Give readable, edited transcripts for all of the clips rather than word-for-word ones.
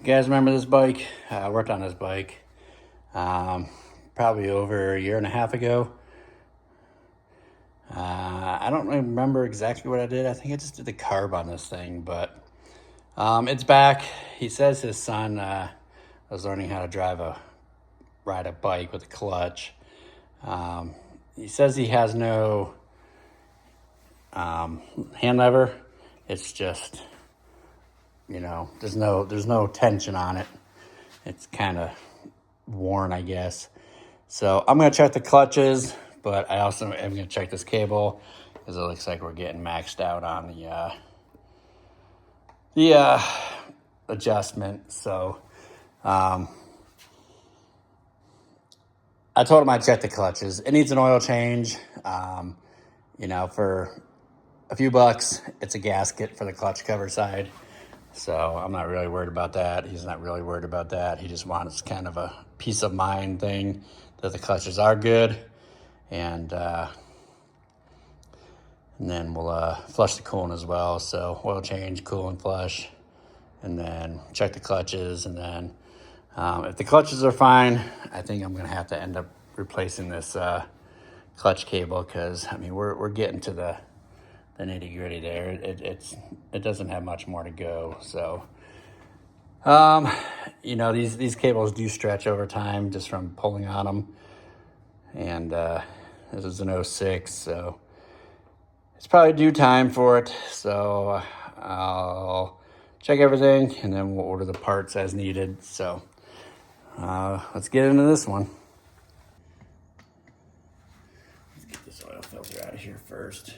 You guys remember this bike? I worked on this bike probably over a year and a half ago. I don't remember exactly what I did. I think I just did the carb on this thing, but it's back. He says his son was learning how to ride a bike with a clutch. He says he has no hand lever. It's just, there's no tension on it. It's kind of worn, I guess. So I'm gonna check the clutches, but I also am gonna check this cable because it looks like we're getting maxed out on the adjustment. So I told him I'd check the clutches. It needs an oil change. For a few bucks, it's a gasket for the clutch cover side. So I'm not really worried about that. He's not really worried about that. He just wants kind of a peace of mind thing that the clutches are good. And then we'll flush the coolant as well. So oil change, coolant flush, and then check the clutches. And then if the clutches are fine, I think I'm going to have to end up replacing this clutch cable because, we're getting to the nitty gritty there. It doesn't have much more to go. So, these cables do stretch over time just from pulling on them. And this is an 06, so it's probably due time for it. So I'll check everything and then we'll order the parts as needed. So let's get into this one. Let's get this oil filter out of here first.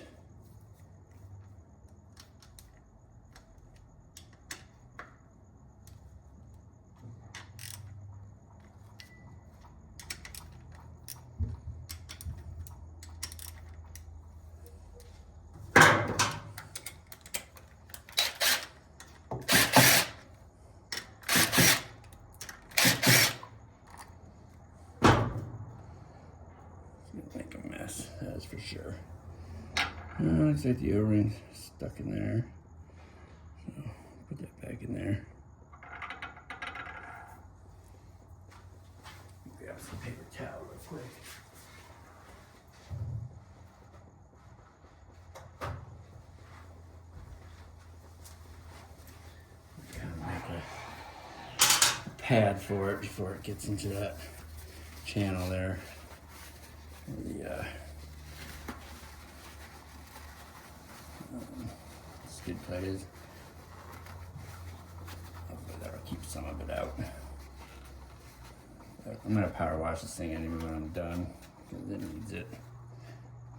Make a mess, that is for sure. Looks like the O-ring's stuck in there. So put that back in there. Grab some paper towel real quick. Kind of make a pad for it before it gets into that channel there. The skid plate is. Hopefully that'll keep some of it out. I'm gonna power wash this thing anyway when I'm done because it needs it.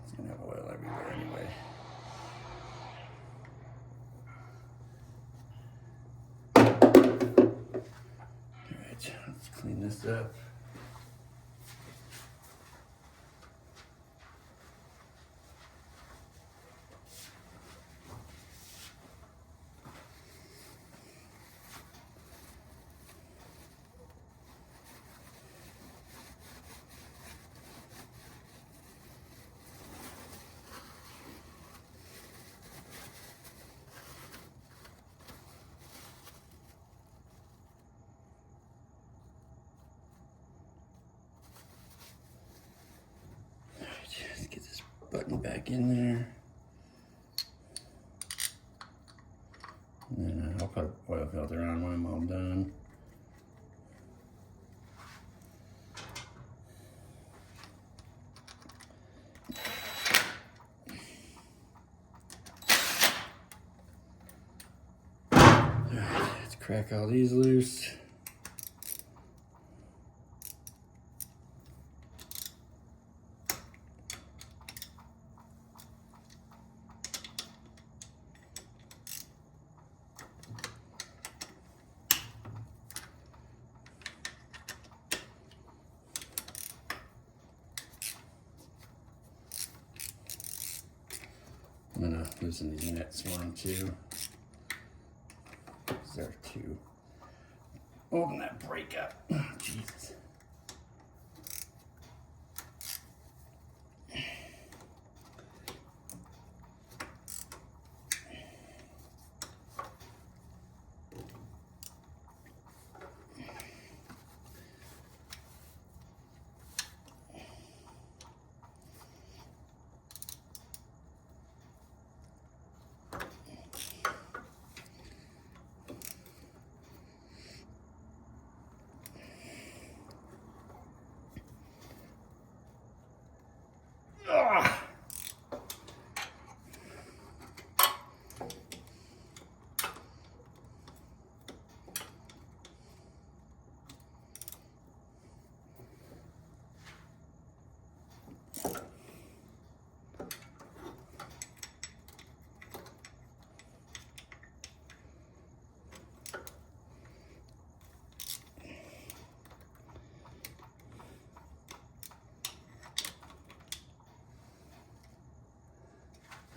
It's gonna have oil everywhere anyway. Alright, let's clean this up. Let's get this button back in there. And then I'll put an oil filter on when I'm all done. Alright, let's crack all these loose. I'm gonna loosen these nuts for them too. There too. Open that brake up. Oh, Jesus.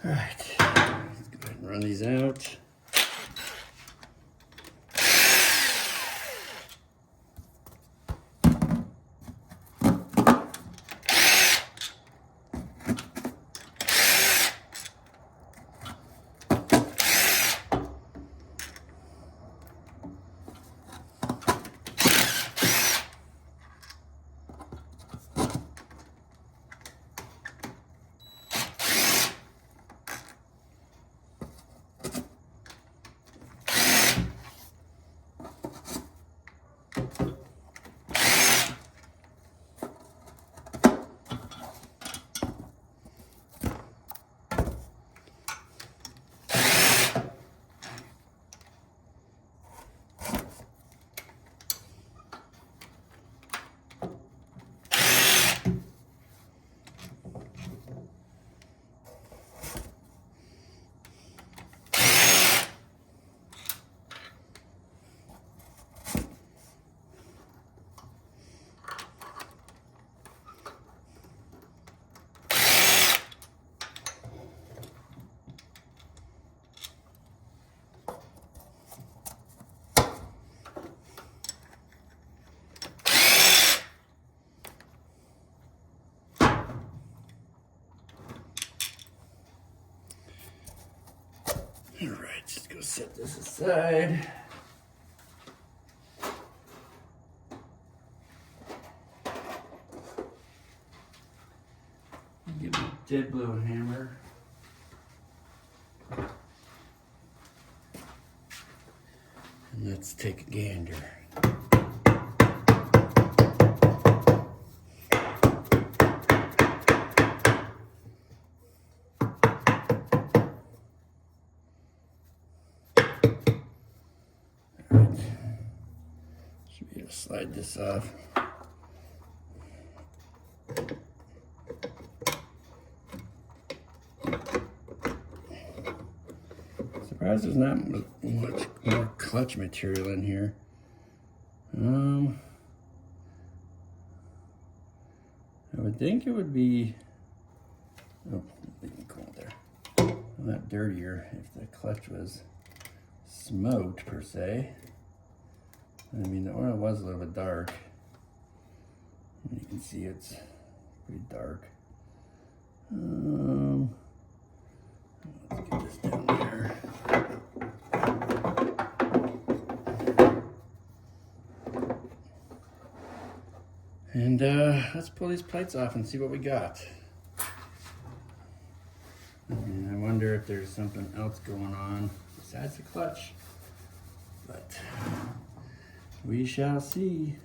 All right, let's go ahead and run these out. All right, just go set this aside. Give me a dead blue hammer. And let's take a gander. Should be able to slide this off. Surprised there's not much more clutch material in here. I would think it would be, oh, cool there. A lot dirtier if the clutch was smoked per se. I mean, the oil was a little bit dark. You can see it's pretty dark. Let's get this down there. And let's pull these plates off and see what we got. And I wonder if there's something else going on besides the clutch. But we shall see.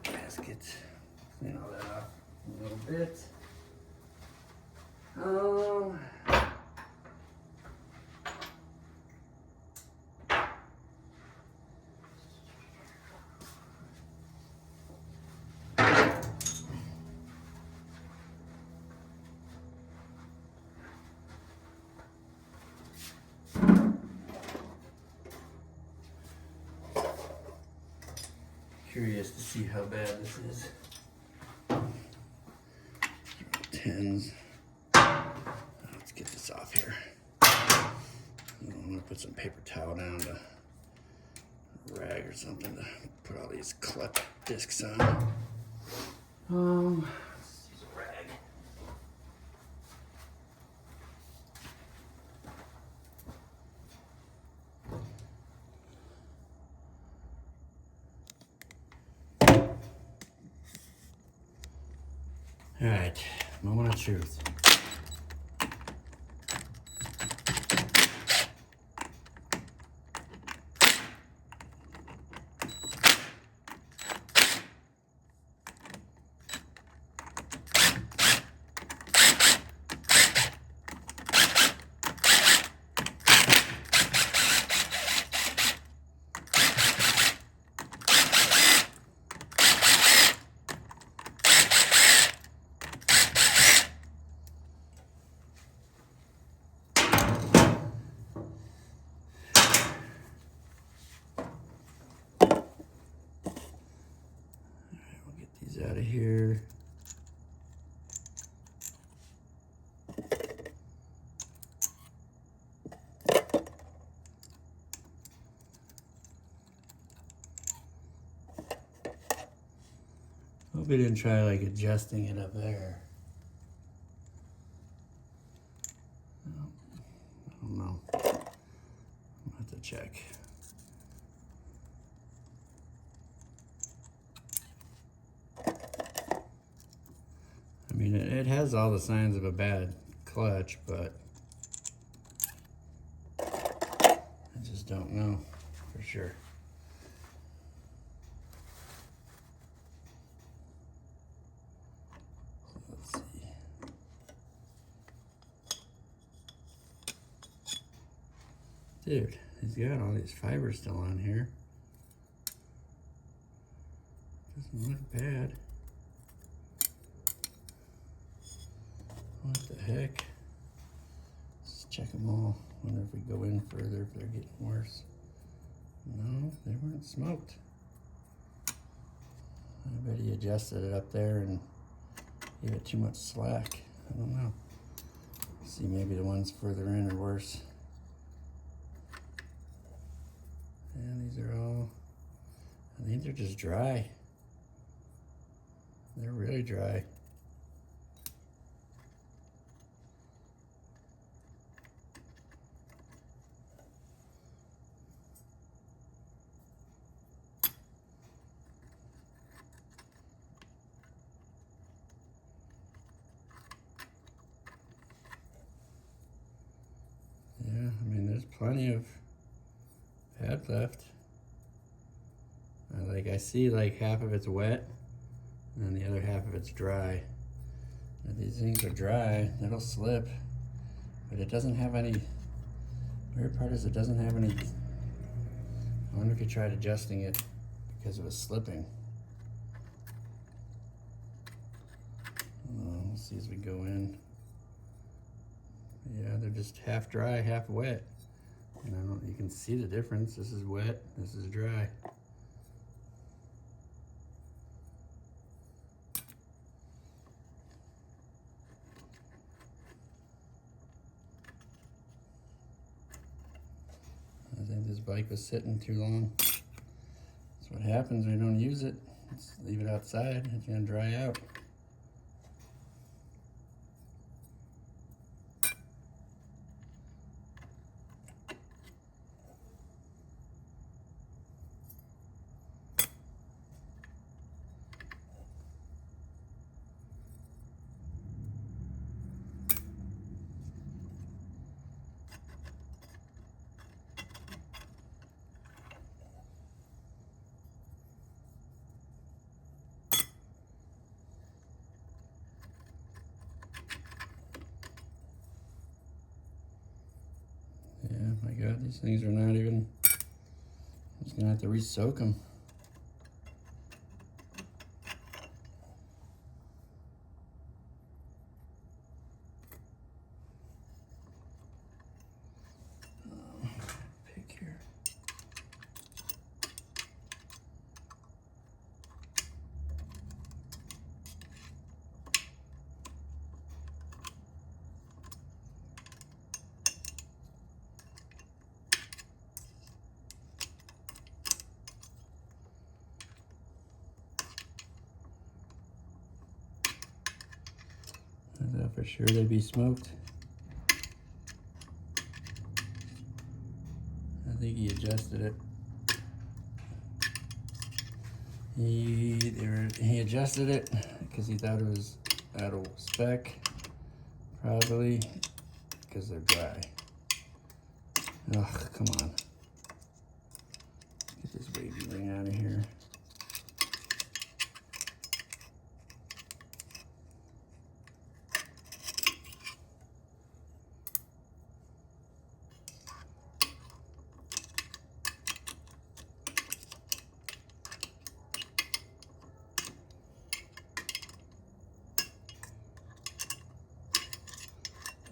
Gasket. Clean all that off a little bit. Curious to see how bad this is. 10s. Let's get this off here. I'm gonna put some paper towel down to rag or something to put all these clutch discs on. Let's use a rag. All right, moment of truth. out of here. Hope we didn't try like adjusting it up there. No, I don't know. I'll have to check. I mean, it has all the signs of a bad clutch, but I just don't know for sure. Let's see. Dude, he's got all these fibers still on here. Doesn't look bad. What the heck? Let's check them all. Wonder if we go in further if they're getting worse. No, they weren't smoked. I bet he adjusted it up there and gave it too much slack. I don't know. See, maybe the ones further in are worse. Yeah, these are all, I think they're just dry. They're really dry. Yeah, I mean, there's plenty of pad left. Like, I see like half of it's wet and the other half of it's dry. If these things are dry, it'll slip, but it doesn't have any, weird part is it doesn't have any, I wonder if you tried adjusting it because it was slipping. Let's see as we go in. Yeah, they're just half dry, half wet. And I don't, you can see the difference. This is wet, this is dry. I think this bike was sitting too long. That's what happens when you don't use it. Just leave it outside, it's gonna dry out. Yeah, my God, these things are not even, I'm just gonna have to re-soak them. Pick here. I thought for sure they'd be smoked. I think he adjusted it. He adjusted it because he thought it was out of spec, probably because they're dry. Ugh, come on. Get this wavy thing out of here.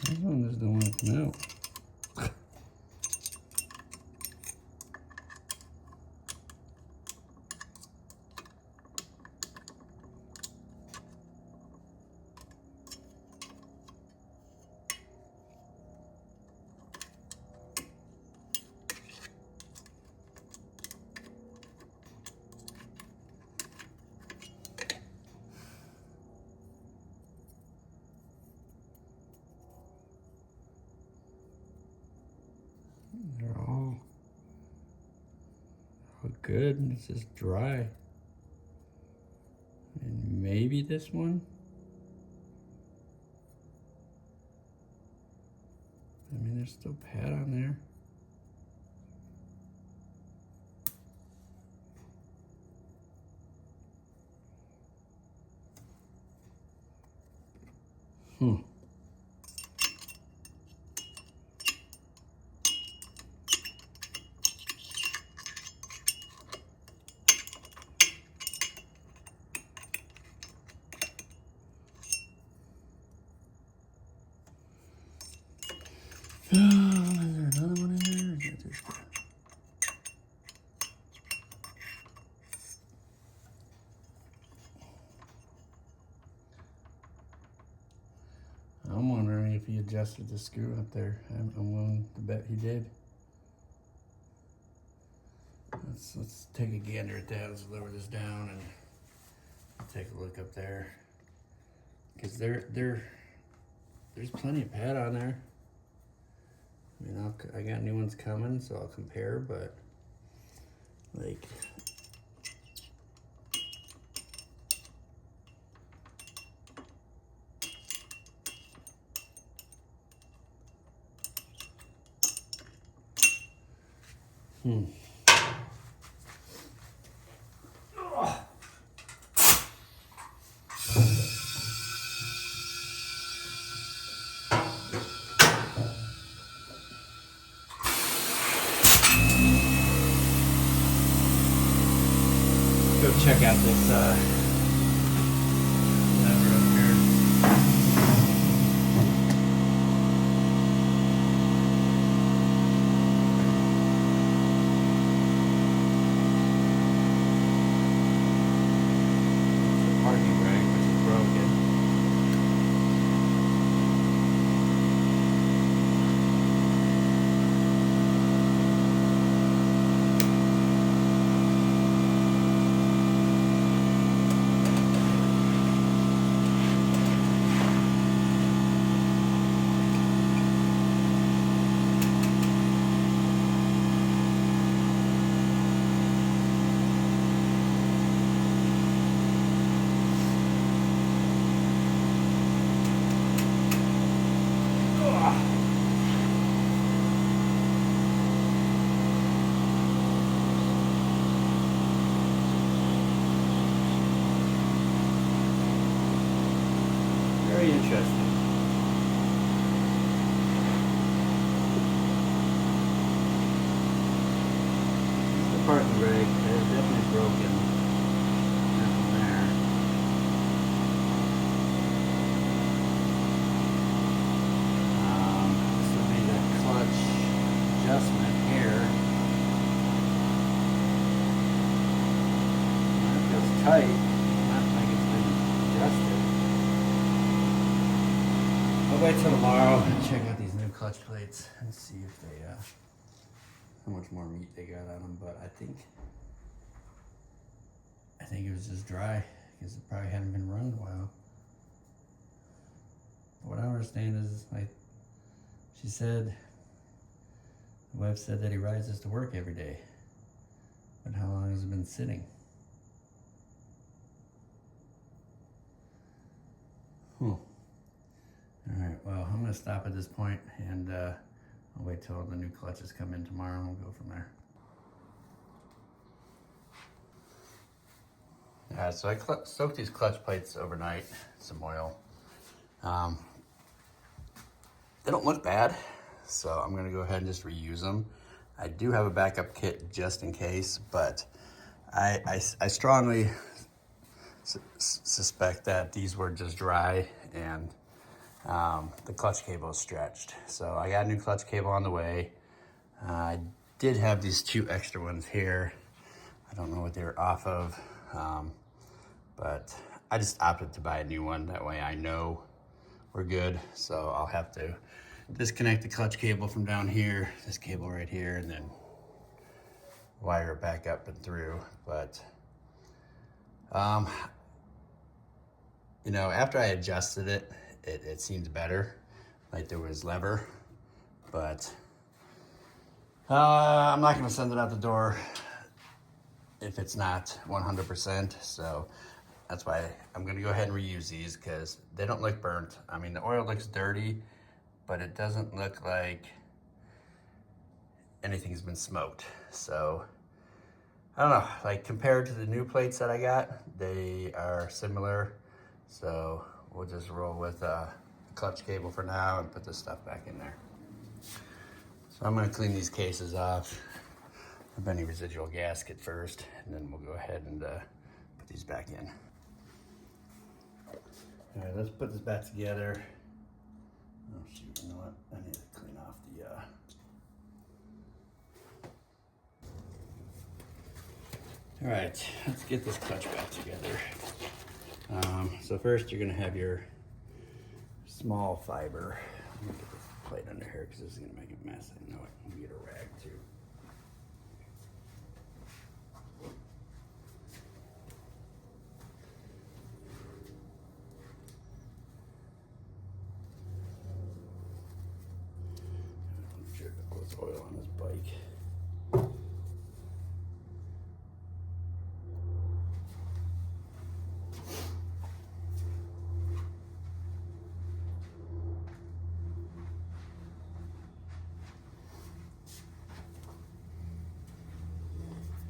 This one just don't want to come out. They're all good. It's just dry. And maybe this one. I mean, there's still pad on there. Is there another one in there? Or is that just I'm wondering if he adjusted the screw up there. I'm willing to bet he did. Let's take a gander at that. Let's lower this down and take a look up there. Because there's plenty of pad on there. I mean, I got new ones coming, so I'll compare, but like, go check out this lever up here. It's a parking brake, which is broken. Very interesting. The parking brake is definitely broken. Nothing there. This would be the clutch adjustment here. That feels tight. Not like it's been adjusted. I'll wait till tomorrow and check out these new clutch plates and see if they, how much more meat they got on them. But I think it was just dry because it probably hadn't been run in a while. What I understand is, like, she said, the wife said that he rides this to work every day. But how long has it been sitting? Alright, well, I'm going to stop at this point and I'll wait till the new clutches come in tomorrow and we'll go from there. Alright, so I soaked these clutch plates overnight, some oil. They don't look bad, so I'm going to go ahead and just reuse them. I do have a backup kit just in case, but I strongly suspect that these were just dry and the clutch cable is stretched. So I got a new clutch cable on the way. I did have these two extra ones here. I don't know what they were off of, but I just opted to buy a new one. That way I know we're good. So I'll have to disconnect the clutch cable from down here, this cable right here, and then wire it back up and through. But you know, after I adjusted it, it seems better. Like there was lever, but I'm not gonna send it out the door if it's not 100%. So that's why I'm gonna go ahead and reuse these because they don't look burnt. I mean, the oil looks dirty, but it doesn't look like anything's been smoked. So I don't know, like compared to the new plates that I got, they are similar. So we'll just roll with a clutch cable for now and put this stuff back in there. So I'm gonna clean these cases off of any residual gasket first, and then we'll go ahead and put these back in. All right, let's put this back together. Oh shoot, you know what? I need to clean off the All right, let's get this clutch back together. So first you're gonna have your small fiber. Let me get this plate under here because this is gonna make a mess. I know it. Let me get a rag too. I'm sure all this oil on this bike.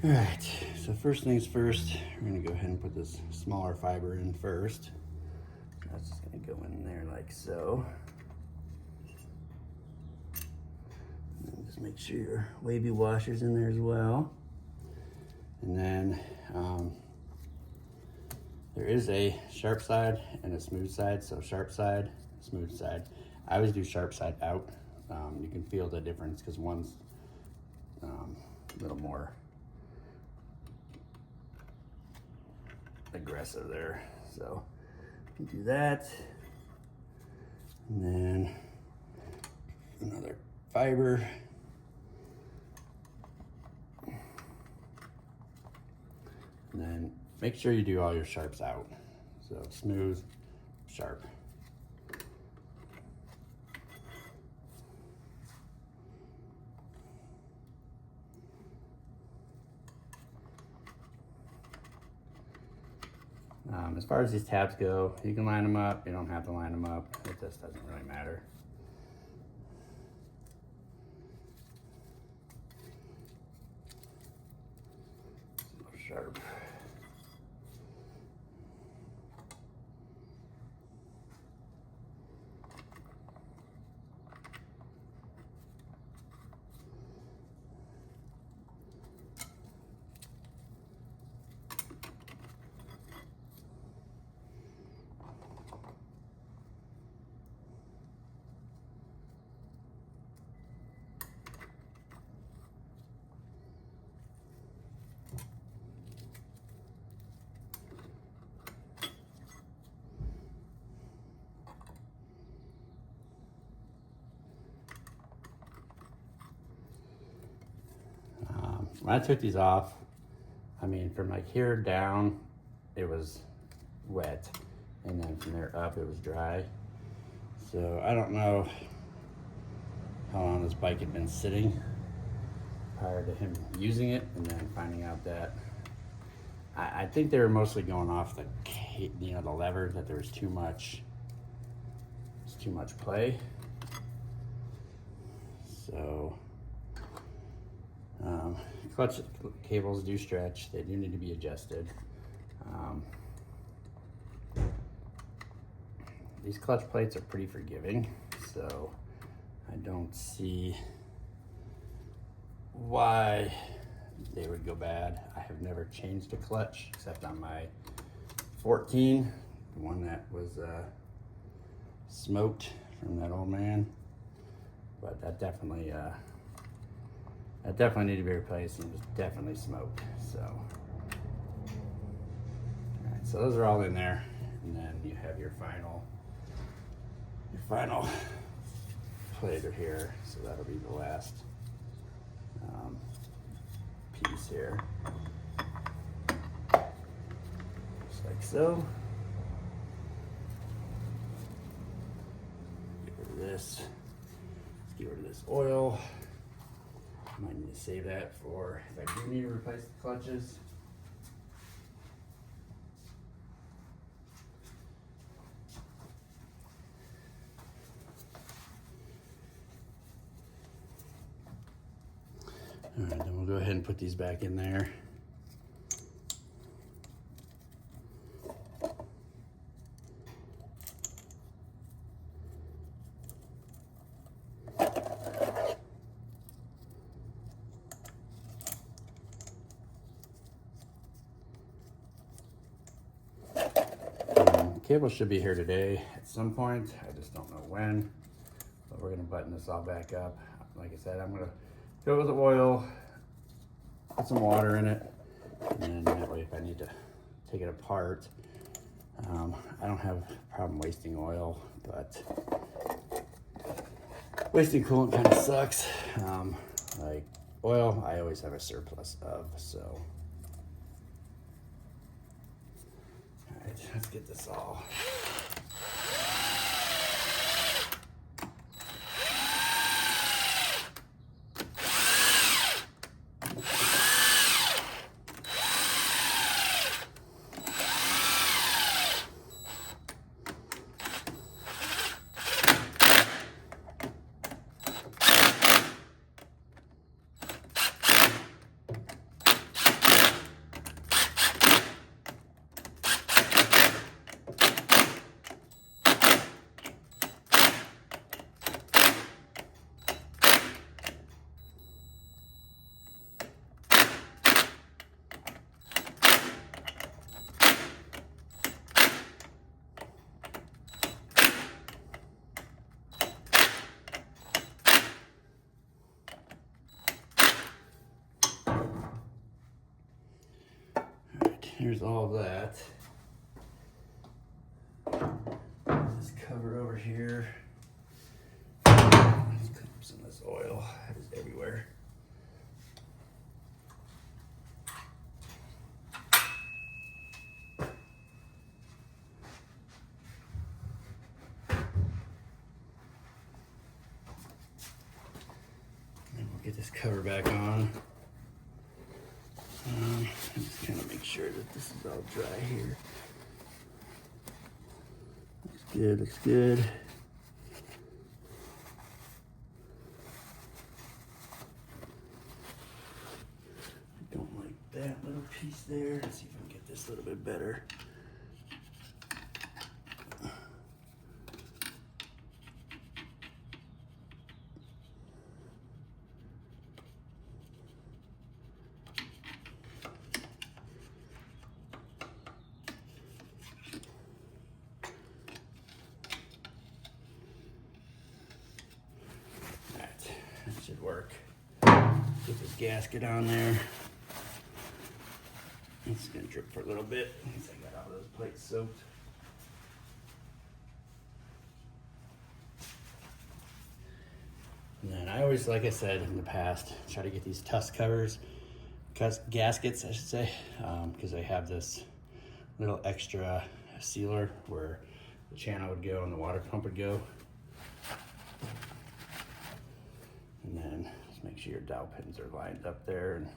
All right, so first things first, we're gonna go ahead and put this smaller fiber in first. That's just gonna go in there like so. And then just make sure your wavy washer's in there as well. And then there is a sharp side and a smooth side. So sharp side, smooth side. I always do sharp side out. You can feel the difference because one's a little more aggressive there. So you do that, and then another fiber, and then make sure you do all your sharps out. So smooth, sharp. As far as these tabs go, you can line them up, you don't have to line them up. It just doesn't really matter. So sharp. When I took these off, I mean, from like here down, it was wet. And then from there up, it was dry. So I don't know how long this bike had been sitting prior to him using it, and then finding out that I think they were mostly going off the, you know, the lever, that there was too much play. So clutch cables do stretch. They do need to be adjusted. These clutch plates are pretty forgiving, so I don't see why they would go bad. I have never changed a clutch except on my 14, the one that was smoked from that old man. But that definitely needed to be replaced, and it was definitely smoked. So, all right, so those are all in there, and then you have your final plate here. So that'll be the last piece here, just like so. Get rid of this. Let's get rid of this oil. Might need to save that for if I do need to replace the clutches. All right, then we'll go ahead and put these back in there. Cable should be here today at some point. I just don't know when. But we're gonna button this all back up. Like I said, I'm gonna fill it with the oil, put some water in it, and then that way if I need to take it apart, I don't have a problem wasting oil, but wasting coolant kind of sucks. Like oil, I always have a surplus of, so. All right, let's get this all. Here's all of that. This cover over here. Let's clean up some of this oil. It is everywhere. And we'll get this cover back on. Just kind of make sure that this is all dry here. Looks good, looks good. I don't like that little piece there. Let's see if I can get this a little bit better. Should work. Get this gasket on there. It's gonna drip for a little bit since I got all those plates soaked. And then I always, like I said in the past, try to get these tusk covers, gaskets, I should say, because they have this little extra sealer where the channel would go and the water pump would go. And then just make sure your dowel pins are lined up there and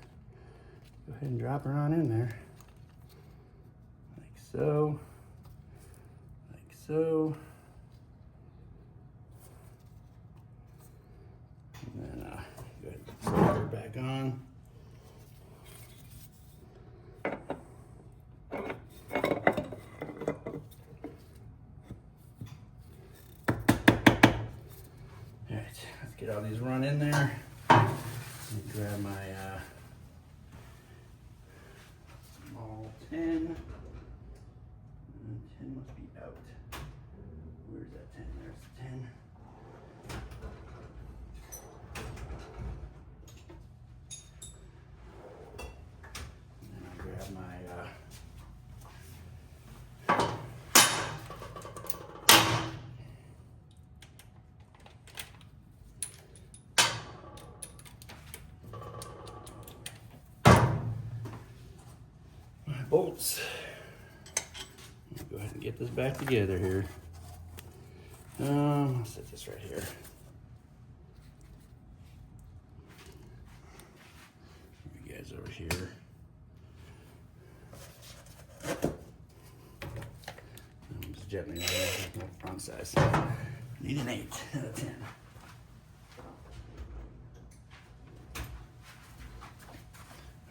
go ahead and drop her on in there. Like so, like so. And then go ahead and slide her back on. Get all these run in there. Let me grab my small 10. And 10 must be out. Where's that 10? There's the 10. And then I'll grab my bolts. I'll go ahead and get this back together here. I'll set this right here. screws over here. Just gently raise my front size. Need an 8 out of 10.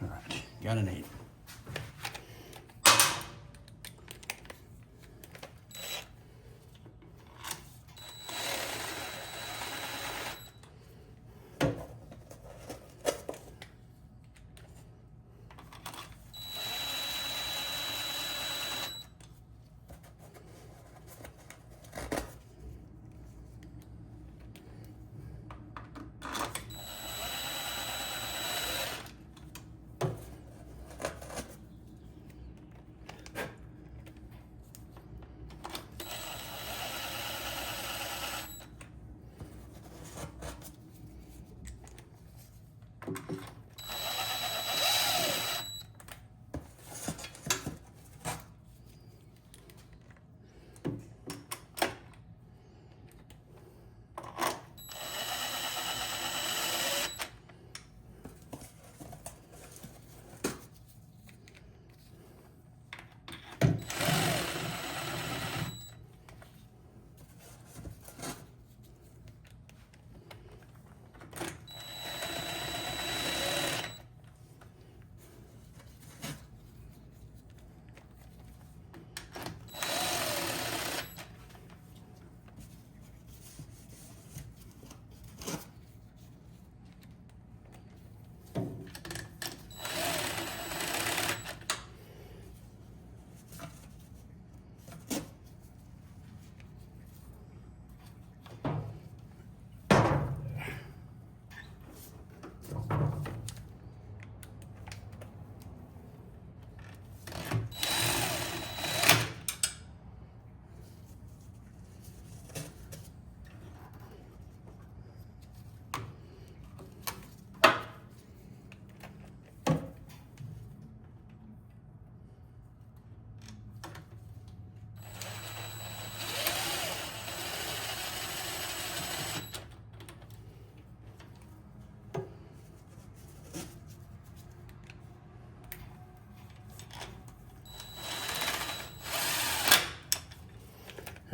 All right, got an 8.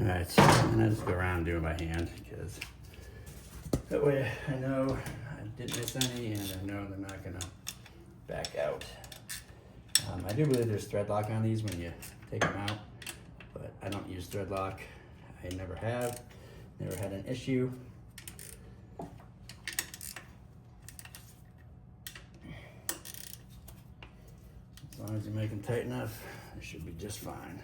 All right, so I'm gonna just go around and do it by hand because that way I know I didn't miss any and I know they're not gonna back out. I do believe there's thread lock on these when you take them out, but I don't use thread lock. I never have, never had an issue. As long as you make them tight enough, they should be just fine.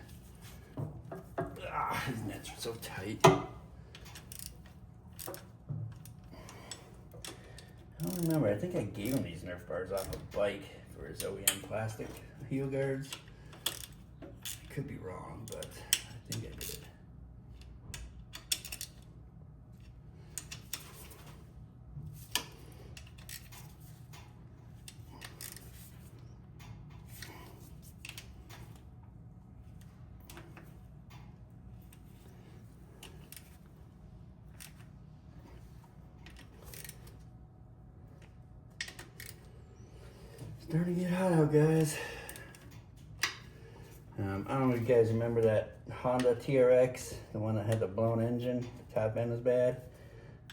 Ah, his nets are so tight. I don't remember. I think I gave him these Nerf bars off a bike for his OEM plastic heel guards. I could be wrong, but I think I did. Starting to get hot out, guys. I don't know if you guys remember that Honda TRX, the one that had the blown engine, the top end was bad.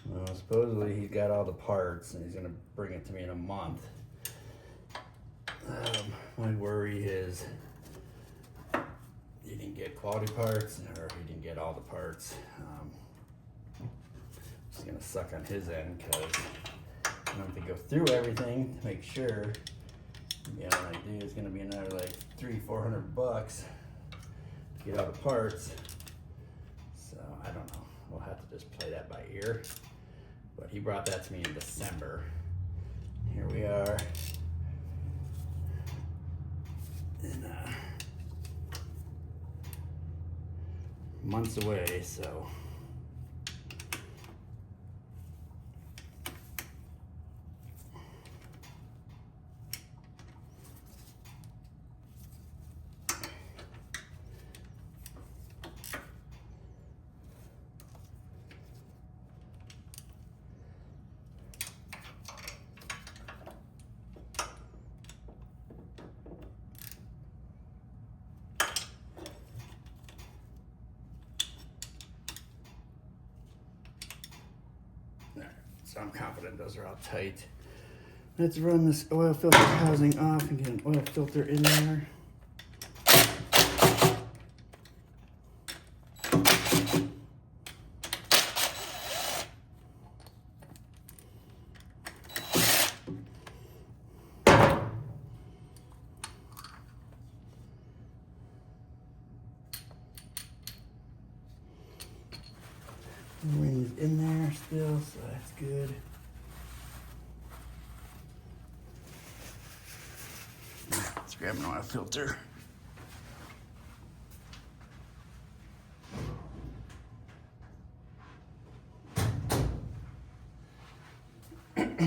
Well, supposedly he's got all the parts and he's gonna bring it to me in a month. My worry is he didn't get quality parts or he didn't get all the parts. It's gonna suck on his end because I have to go through everything to make sure. You know, like, dude, it's gonna be another like $300-400 to get all the parts. So I don't know. We'll have to just play that by ear. But he brought that to me in December. Here we are. And months away, so. So I'm confident those are all tight. Let's run this oil filter housing off and get an oil filter in there. Ring is in there still, so that's good. Let's grab an oil filter. Slide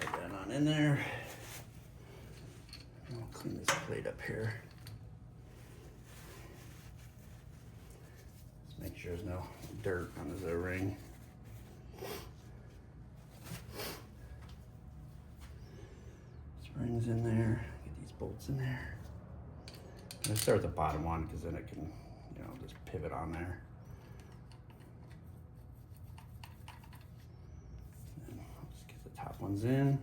that on in there. I'll clean this plate up here. Make sure there's no dirt on this O-ring. Springs in there. Get these bolts in there. I'm gonna start with the bottom one because then it can, just pivot on there. And I'll just get the top ones in.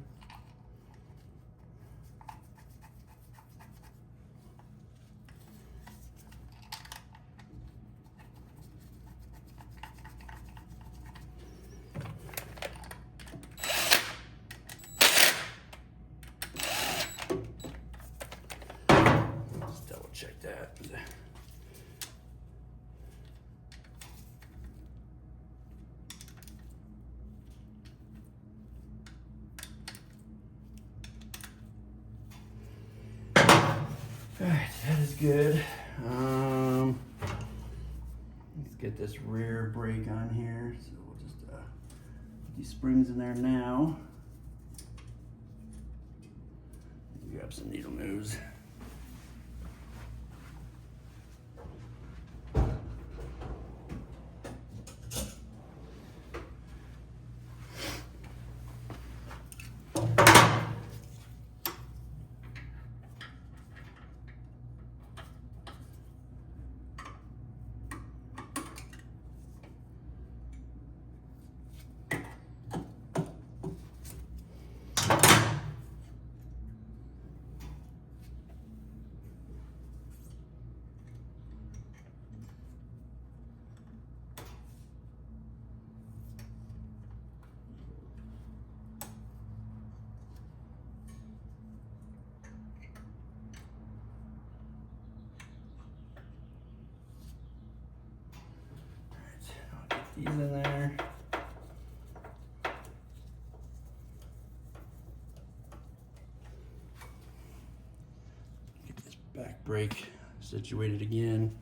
Check that. All right, that is good. Let's get this rear brake on here. So we'll just put these springs in there now. Grab some needle nose. These in there. Get this back brake situated again.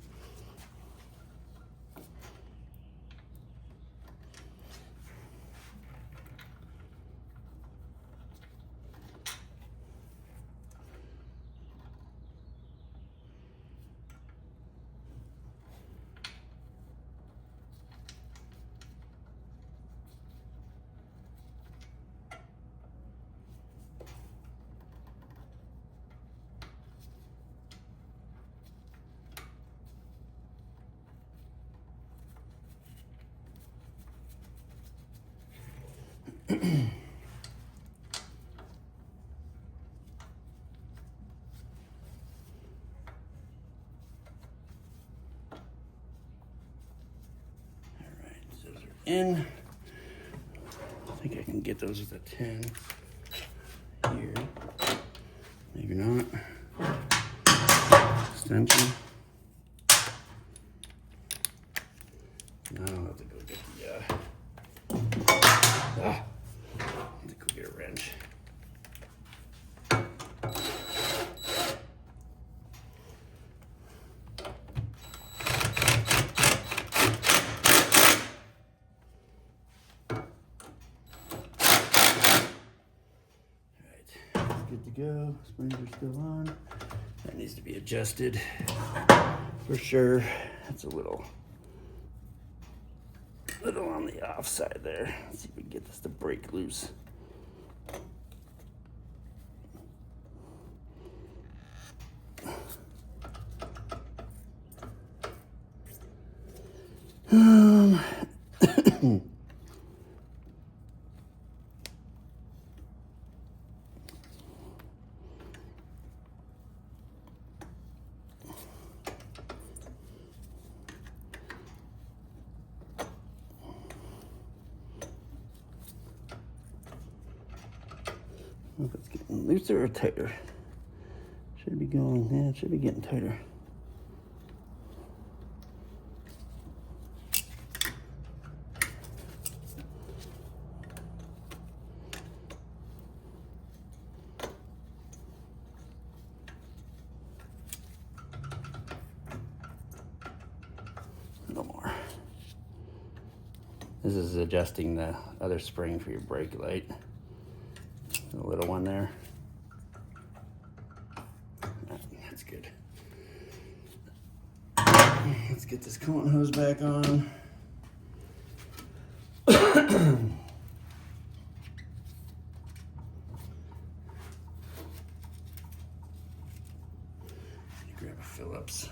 In. I think I can get those with a 10 here. Maybe not. Extension. Now I'll have to go get the I'll have to go get a wrench. Good to go. Springs are still on. That needs to be adjusted for sure. That's a little on the offside there. Let's see if we can get this to break loose. If it's getting looser or tighter. Should be going, yeah, it should be getting tighter. A little more. This is adjusting the other spring for your brake light. The little one there. That's good. Let's get this coolant hose back on. Grab a Phillips.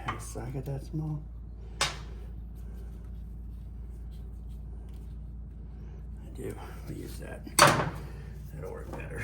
Have a socket that small? I do. I'll use that. That'll work better.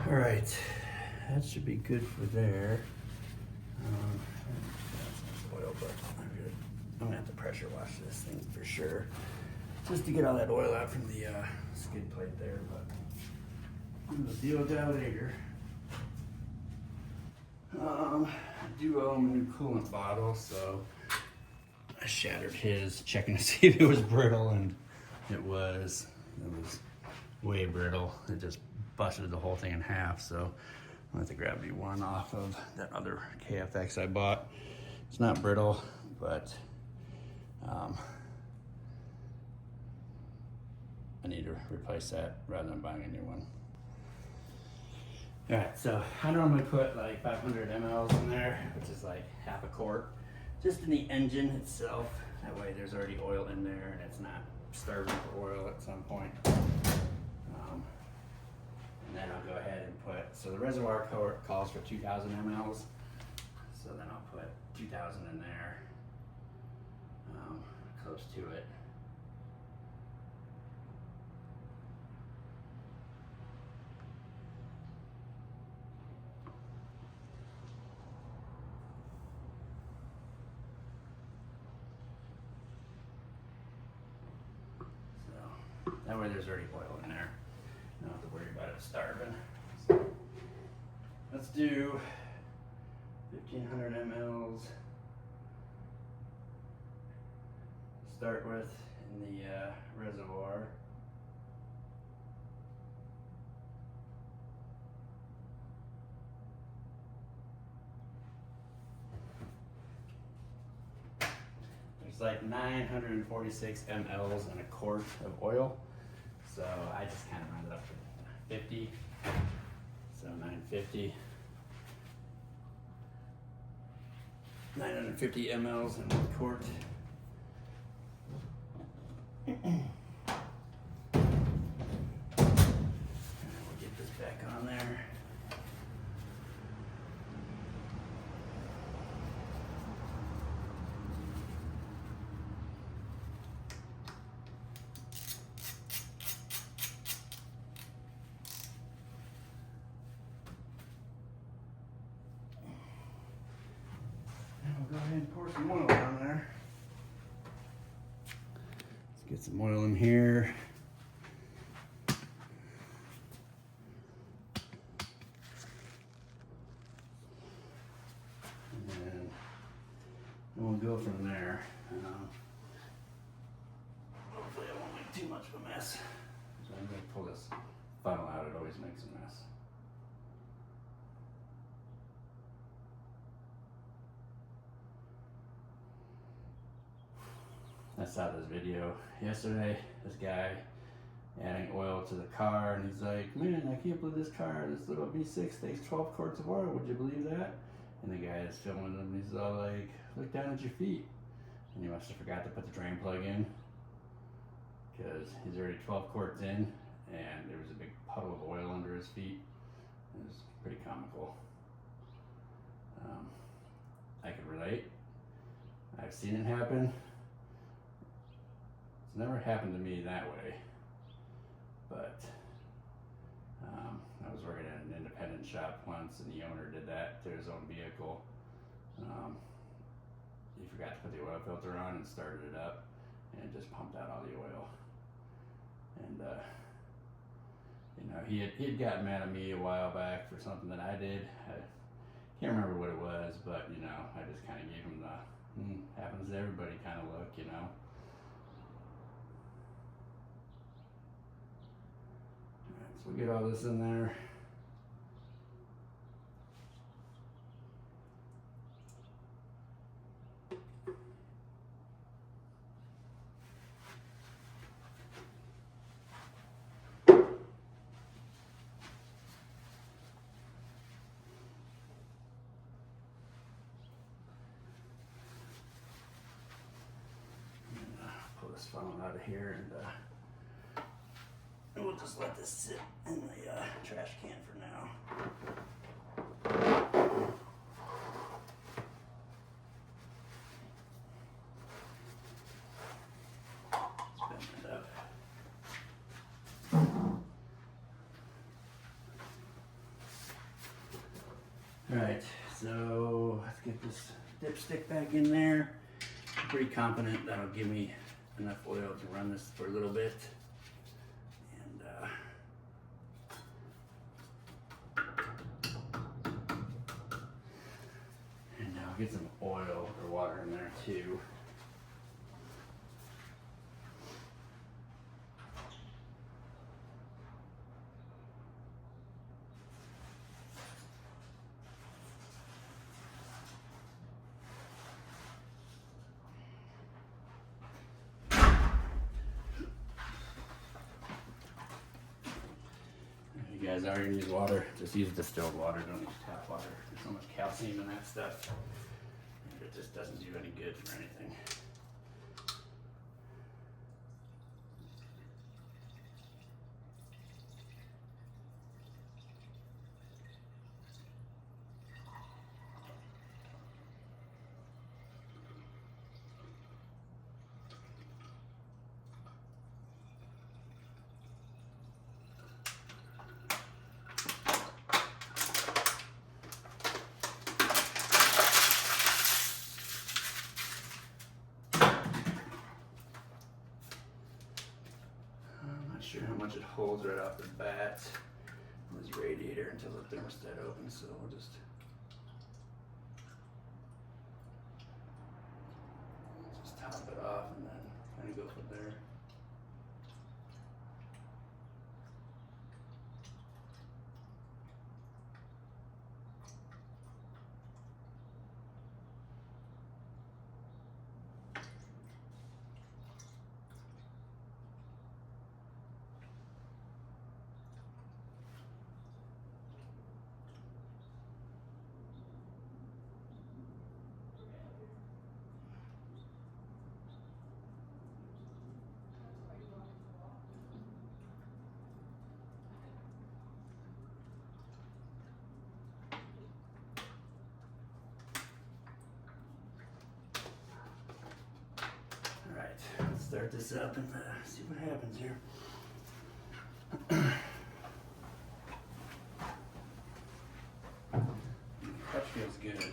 All right, that should be good for there. Oil, but I'm gonna have to pressure wash this thing for sure, just to get all that oil out from the skid plate there. But we'll deal with that later. I do owe him a new coolant bottle, so I shattered his, checking to see if it was brittle, and it was way brittle. It just busted the whole thing in half, so I'll have to grab me one off of that other KFX I bought. It's not brittle, but I need to replace that rather than buying a new one. All right, so I normally put like 500 mLs in there, which is like half a quart, just in the engine itself. That way there's already oil in there and it's not starving for oil at some point. And then I'll go ahead and put, so the reservoir calls for 2,000 mLs. So then I'll put 2,000 in there, close to it. So that way there's already oil in there. Don't have to worry about it starving. So let's do 1,500 mLs. Start with in the reservoir. There's like 946 mLs in a quart of oil. So I just kind of rounded up to 50. So 950. 950 mLs in a quart. We'll get this back on there. go ahead and pour some oil down there. Let's get some oil in here. And then we'll go from there. Hopefully I won't make too much of a mess. So I'm going to pull this funnel out, it always makes a mess. I saw this video yesterday, this guy adding oil to the car, and he's like, man, I can't believe this car, this little V6 takes 12 quarts of oil, would you believe that? And the guy is filming him, he's all like, look down at your feet. And he must have forgot to put the drain plug in, because he's already 12 quarts in, and there was a big puddle of oil under his feet. It was pretty comical. I can relate. I've seen it happen. It's never happened to me that way, but I was working at an independent shop once, and the owner did that to his own vehicle. He forgot to put the oil filter on and started it up, and it just pumped out all the oil. And you know, he had gotten mad at me a while back for something that I did. I can't remember what it was, but you know, I just kind of gave him the happens to everybody kind of look, you know. Alright, so we get all this in there. This funnel out of here, and we'll just let this sit in the trash can for now. Spin it up. Alright, so let's get this dipstick back in there. I'm pretty confident that'll give me enough oil to run this for a little bit. And now I'll get some oil or water in there too. You guys already use water, just use distilled water, don't use tap water. There's so much calcium in that stuff. It just doesn't do any good for anything. Sure how much it holds right off the bat on this radiator until the thermostat opens, so we'll just top it off and then kind of go from there. Let's start this up and see what happens here. Clutch feels good.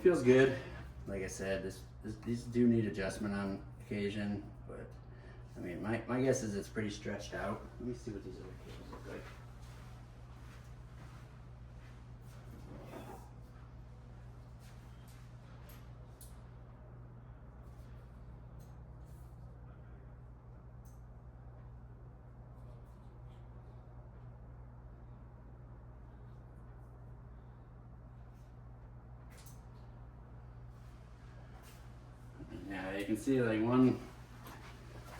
feels good. Like I said, these do need adjustment on occasion, but I mean, my guess is it's pretty stretched out. Let me see what these other cables look like. Yeah, you can see like one,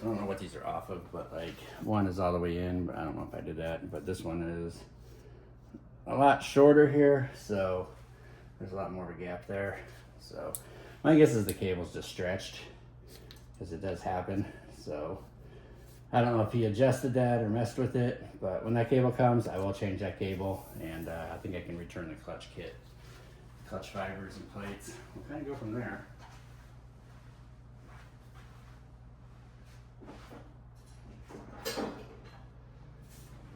I don't know what these are off of, but like one is all the way in, but I don't know if I did that, but this one is a lot shorter here, so there's a lot more of a gap there. So my guess is the cable's just stretched, because it does happen. So I don't know if he adjusted that or messed with it, but when that cable comes, I will change that cable, and I think I can return the clutch kit, clutch fibers and plates. We'll kind of go from there.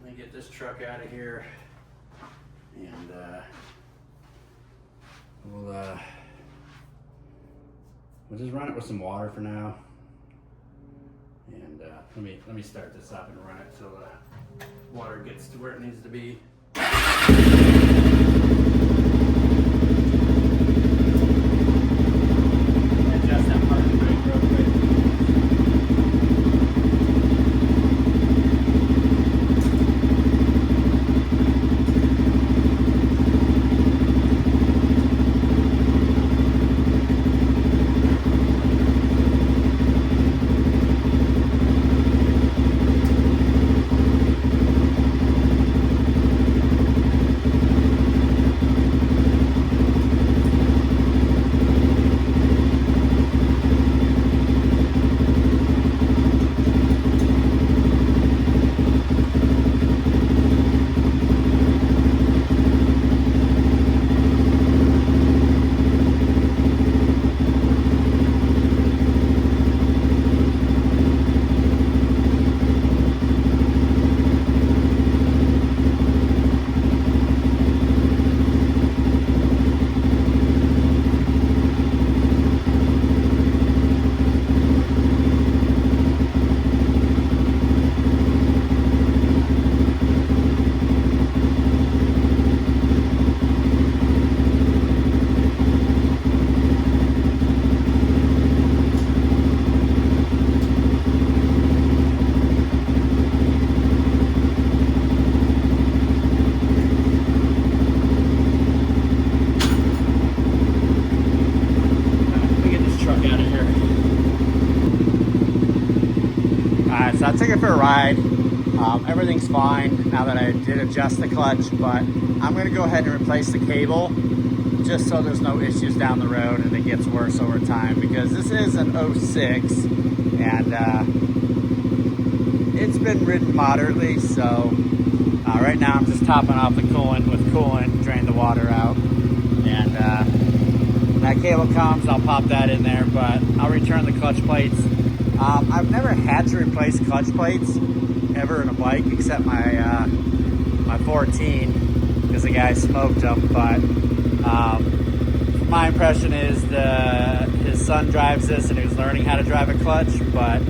Let me get this truck out of here, and we'll just run it with some water for now. And let me start this up and run it till the water gets to where it needs to be. Adjust that part of the brake real quick. So I took it for a ride. Everything's fine now that I did adjust the clutch, but I'm gonna go ahead and replace the cable just so there's no issues down the road and it gets worse over time, because this is an 06 and it's been ridden moderately. So right now I'm just topping off the coolant with coolant, drain the water out, and when that cable comes, I'll pop that in there, but I'll return the clutch plates. I've never had to replace clutch plates ever in a bike except my my 14, because the guy smoked them. But my impression is his son drives this and he was learning how to drive a clutch, but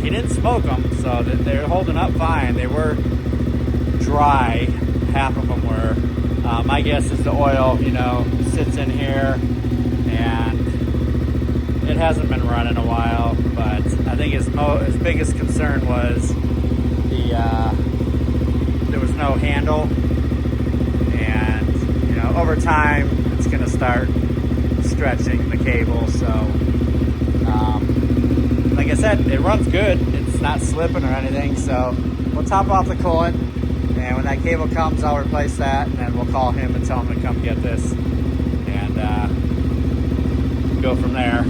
he didn't smoke them, so they're holding up fine. They were dry, half of them were. My guess is the oil, sits in here, and it hasn't been run in a while. But I think his biggest concern was there was no handle, and over time it's going to start stretching the cable. So like I said, it runs good. It's not slipping or anything. So we'll top off the coolant, and when that cable comes, I'll replace that, and then we'll call him and tell him to come get this, and go from there.